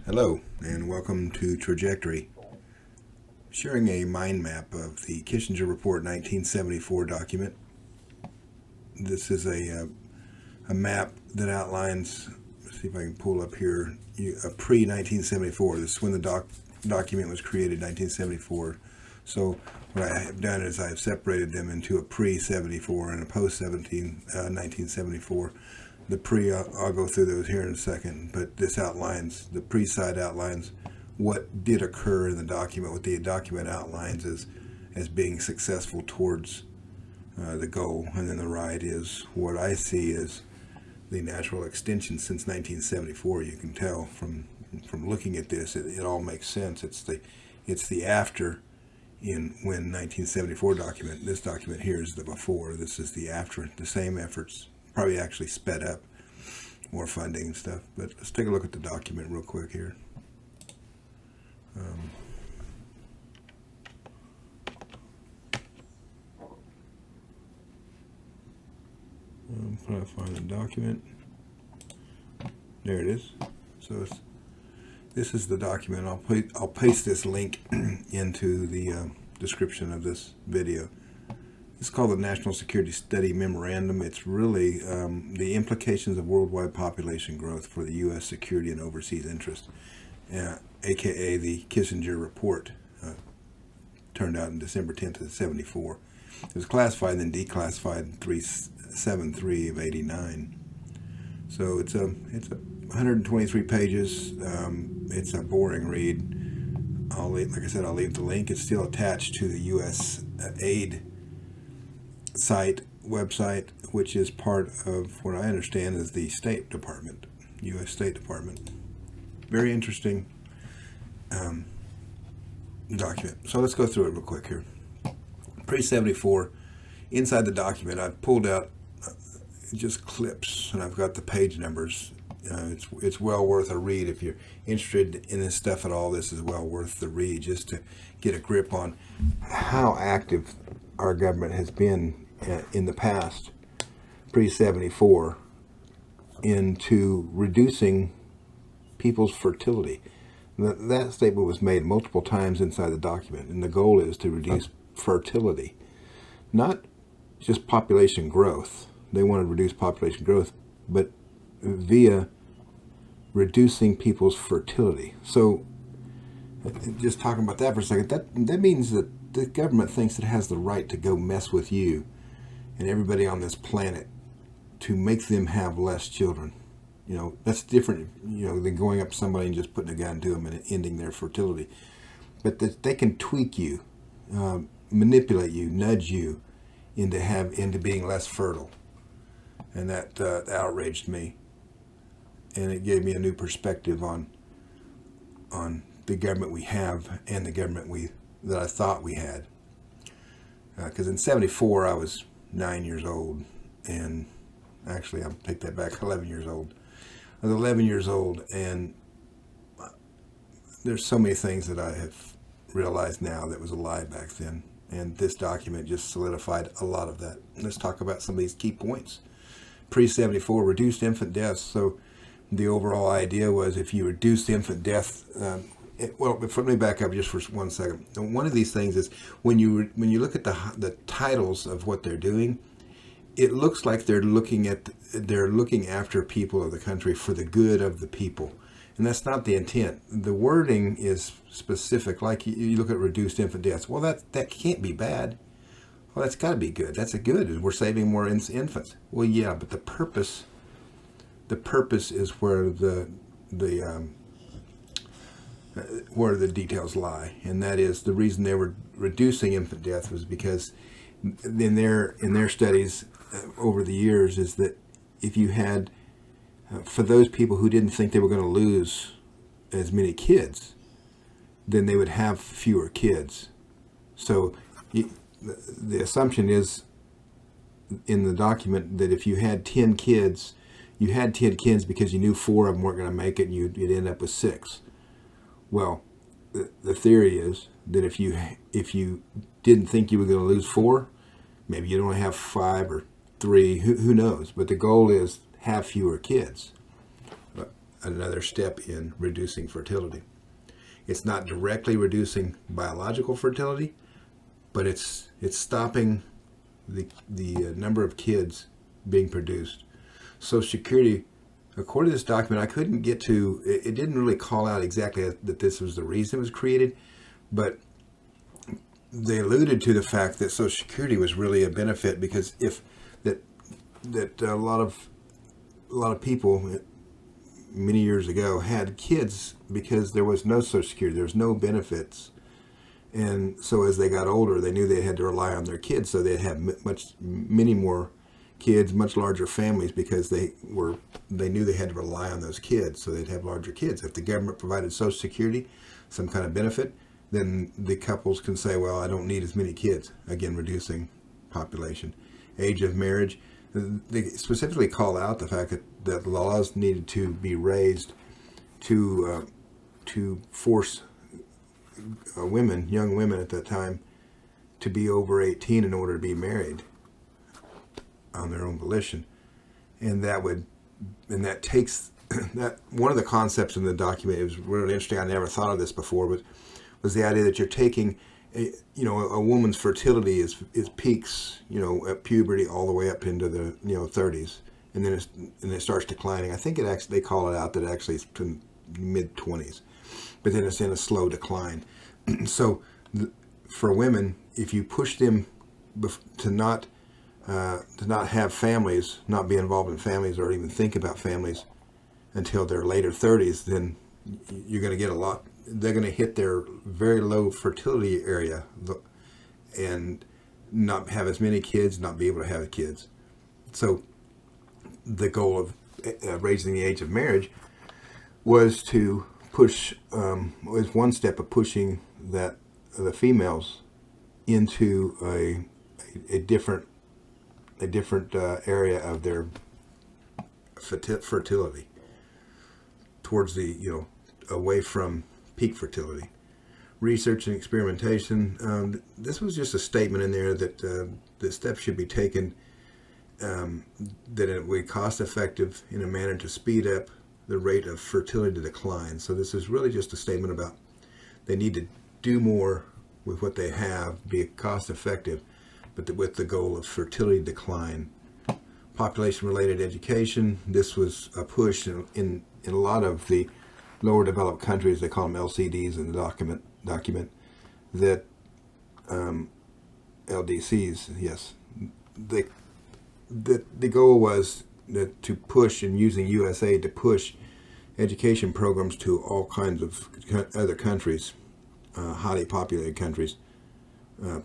Hello and welcome to Trajectory. Sharing a mind map of the Kissinger Report 1974 document. This is a map that outlines, let's see if I can pull up here, a pre-1974. This is when the document was created, 1974. So what I have done is I've separated them into a pre-74 and a post-1974. The pre, I'll go through those here in a second, but this outlines, the pre side outlines what did occur in the document, what the document outlines as being successful towards the goal, and then the right is what I see as the natural extension since 1974. You can tell from looking at this, it all makes sense. It's the after in when 1974 document. This document here is the before. This is the after. The same efforts, probably actually sped up, more funding and stuff. But let's take a look at the document real quick here. I'm trying to find the document. There it is. So this is the document. I'll paste this link into the description of this video. It's called the National Security Study Memorandum. It's really the implications of worldwide population growth for the U.S. security and overseas interest, aka the Kissinger Report, turned out on December 10th of 74. It was classified and then declassified in 373 of 89. So it's 123 pages. It's a boring read. Like I said, I'll leave the link. It's still attached to the U.S. aid website, which is part of what I understand is the State Department, U.S. State Department. Very interesting document. So let's go through it real quick here. Pre-74, inside the document, I've pulled out just clips, and I've got the page numbers. It's well worth a read if you're interested in this stuff at all. This is well worth the read just to get a grip on how active our government has been in the past, pre-74, into reducing people's fertility. That statement was made multiple times inside the document, and the goal is to reduce fertility, not just population growth. They want to reduce population growth, but via reducing people's fertility. So just talking about that for a second, that means that the government thinks it has the right to go mess with you and everybody on this planet to make them have less children. You know, that's different, than going up to somebody and just putting a gun to them and ending their fertility. But they can tweak you, manipulate you, nudge you into being less fertile. And that outraged me. And it gave me a new perspective on the government we have and the government that I thought we had. Because in 74 I was 9 years old, and actually I'll take that back, 11 years old. I was 11 years old, and there's so many things that I have realized now that was a lie back then, and this document just solidified a lot of that. Let's talk about some of these key points. Pre-74, reduced infant deaths. So the overall idea was if you reduce infant death, let me back up just for 1 second. One of these things is when you look at the titles of what they're doing, it looks like they're looking after people of the country for the good of the people, and that's not the intent. The wording is specific. Like you look at reduced infant deaths. Well, that can't be bad. Well, that's got to be good. That's a good. We're saving more infants. Well, yeah, but the purpose is where the details lie, and that is the reason they were reducing infant death was because in their studies over the years is that if you had for those people who didn't think they were going to lose as many kids, then they would have fewer kids. So the assumption is in the document that if you had 10 kids, you had 10 kids because you knew 4 of them weren't going to make it, and you'd end up with 6. Well, the theory is that if you didn't think you were going to lose 4, maybe you'd only have 5 or 3. Who knows? But the goal is have fewer kids. another step in reducing fertility. It's not directly reducing biological fertility, but it's stopping the number of kids being produced. Social Security, according to this document, I couldn't get to, it didn't really call out exactly that this was the reason it was created, but they alluded to the fact that Social Security was really a benefit because if that a lot of people many years ago had kids because there was no Social Security, there was no benefits, and so as they got older, they knew they had to rely on their kids, so they'd have many more kids, much larger families, because they knew they had to rely on those kids, so they'd have larger kids. If the government provided Social Security, some kind of benefit, then the couples can say, well, I don't need as many kids, again reducing population. Age of marriage, they specifically call out the fact that laws needed to be raised to force young women at that time, to be over 18 in order to be married on their own volition, and that takes that one of the concepts in the document. It was really interesting. I never thought of this before, but was the idea that you're taking a woman's fertility is peaks at puberty all the way up into the 30s, and then it starts declining. I think they call it out that actually it's to mid 20s, but then it's in a slow decline. So for women, if you push them to not have families, not be involved in families, or even think about families until their later 30s, then you're going to get a lot. They're going to hit their very low fertility area and not have as many kids, not be able to have kids. So the goal of raising the age of marriage was to push, was one step of pushing that the females into a different area of their fertility, towards the away from peak fertility. Research and experimentation. This was just a statement in there that the steps should be taken, that it would be cost effective in a manner to speed up the rate of fertility decline. So this is really just a statement about they need to do more with what they have, be cost effective, but with the goal of fertility decline. Population-related education. This was a push in a lot of the lower developed countries. They call them LCDs in the document that LDCs. Yes, the goal was to push, and using USA to push education programs to all kinds of other countries, highly populated countries,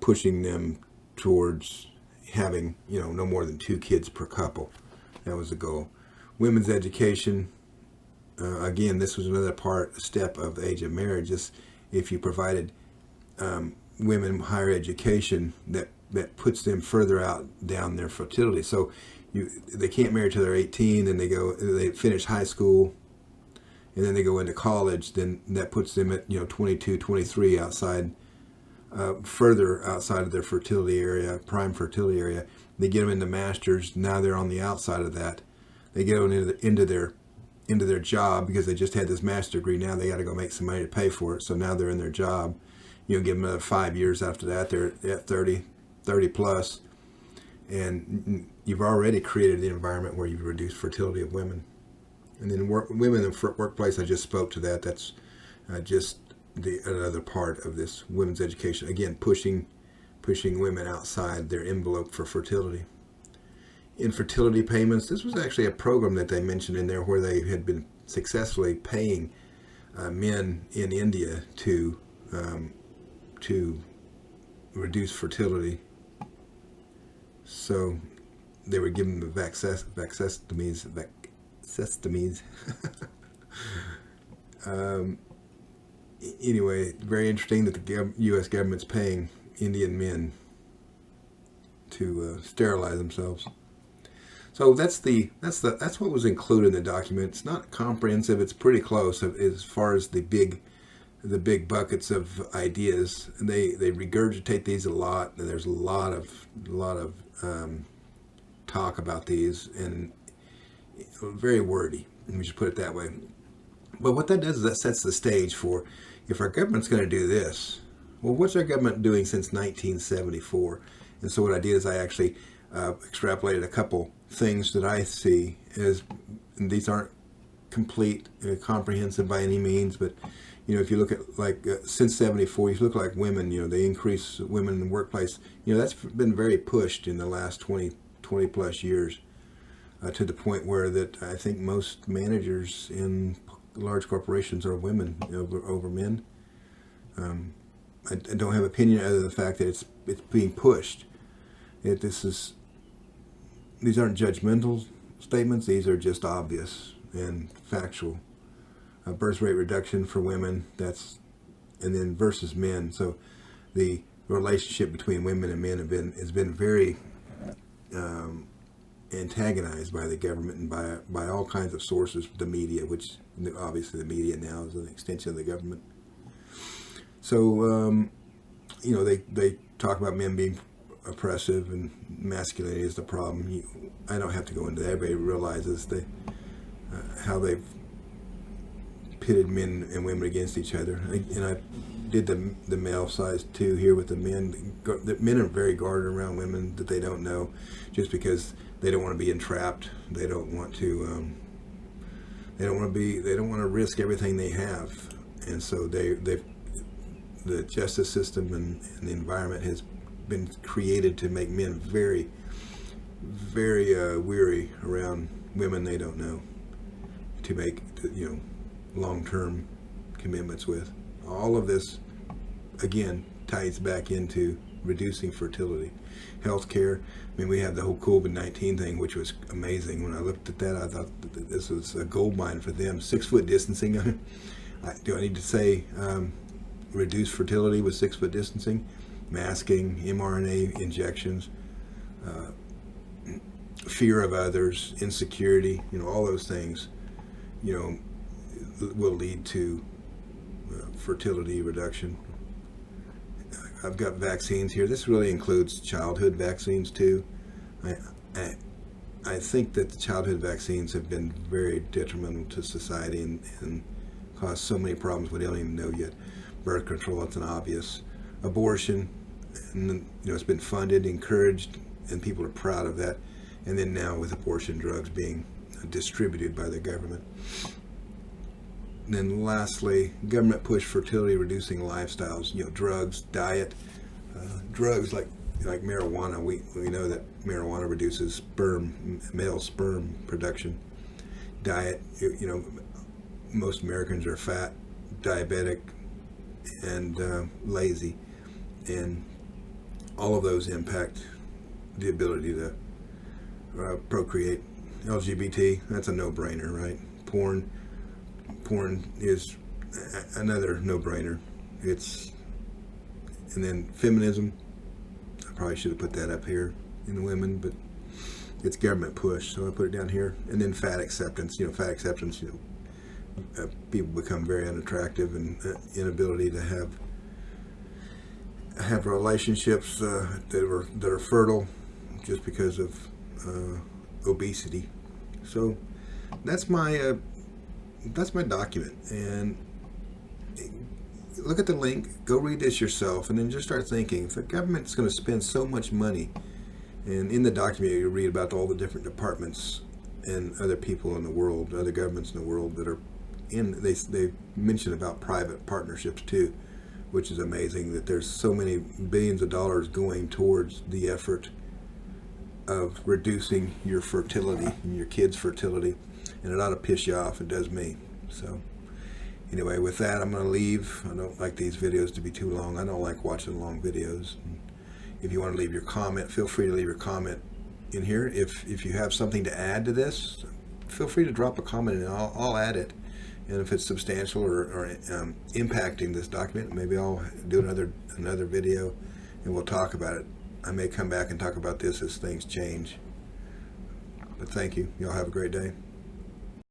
pushing them towards having no more than 2 kids per couple. That was the goal. Women's education. Again, this was another step of the age of marriage. If you provided women higher education, that puts them further out down their fertility. So they can't marry till they're 18, then they finish high school, and then they go into college. Then that puts them at 22, 23 further outside of their fertility area, prime fertility area. They get them into masters. Now they're on the outside of that. They get them into their job because they just had this master's degree. Now they got to go make some money to pay for it. So now they're in their job. Give them another 5 years after that. They're at 30 plus. And you've already created the environment where you've reduced fertility of women. And then women in the workplace, I just spoke to that. That's just another part of this women's education. Again, pushing women outside their envelope for fertility. Infertility payments. This was actually a program that they mentioned in there where they had been successfully paying men in India to reduce fertility. So they were giving the vasectomies. Anyway, very interesting that the U.S. government's paying Indian men to sterilize themselves. So that's what was included in the document. It's not comprehensive. It's pretty close as far as the big buckets of ideas. And they regurgitate these a lot. And there's a lot of talk about these, and very wordy. Let me just put it that way. But what that does is that sets the stage for, if our government's going to do this, well, what's our government doing since 1974? And so what I did is I actually extrapolated a couple things that I see as, and these aren't complete, comprehensive by any means, but if you look at like since 74, you look like women, they increase women in the workplace. That's been very pushed in the last 20 plus years, to the point where that I think most managers in large corporations are women over men. I don't have opinion other than the fact that it's being pushed. These aren't judgmental statements. These are just obvious and factual. Birth rate reduction for women, and then versus men. So the relationship between women and men has been very antagonized by the government and by all kinds of sources, the media, which obviously the media now is an extension of the government. So they talk about men being oppressive and masculinity is the problem. I don't have to go into that. Everybody realizes how they've pitted men and women against each other. And I did the male size too here with the men. The men are very guarded around women that they don't know, just because they don't want to be entrapped. They don't want to. They don't want to risk everything they have, and so the justice system and the environment has been created to make men very, very weary around women they don't know, to make long-term commitments with. All of this, again, ties back into reducing fertility. Healthcare. I mean, we have the whole COVID-19 thing, which was amazing. When I looked at that, I thought that this was a gold mine for them. 6-foot distancing. Do I need to say reduce fertility with 6-foot distancing? Masking, mRNA injections, fear of others, insecurity, all those things, will lead to fertility reduction. I've got vaccines here. This really includes childhood vaccines too. I think that the childhood vaccines have been very detrimental to society and caused so many problems we don't even know yet. Birth control, that's an obvious. Abortion, and it's been funded, encouraged, and people are proud of that. And then now with abortion drugs being distributed by the government. And then lastly, government push fertility reducing lifestyles, drugs, diet, drugs like marijuana. We know that marijuana reduces male sperm production. Diet, most Americans are fat, diabetic, and lazy, and all of those impact the ability to procreate. LGBT, that's a no-brainer, right? Porn is another no-brainer. And then feminism, I probably should have put that up here in the women, but it's government push, so I put it down here. And then fat acceptance, people become very unattractive, and inability to have relationships that are fertile just because of obesity. So that's my document, and look at the link, go read this yourself, and then just start thinking, if the government's going to spend so much money, and in the document you read about all the different departments and other people in the world, other governments in the world that are in, they mention about private partnerships too, which is amazing that there's so many billions of dollars going towards the effort of reducing your fertility and your kids' fertility, and it ought to piss you off. It does me. So anyway, with that, I'm going to leave. I don't like these videos to be too long. I don't like watching long videos. If you want to leave your comment, feel free to leave your comment in here. If you have something to add to this, feel free to drop a comment and I'll add it. And if it's substantial or impacting this document, maybe I'll do another video and we'll talk about it. I may come back and talk about this as things change. But thank you. Y'all have a great day.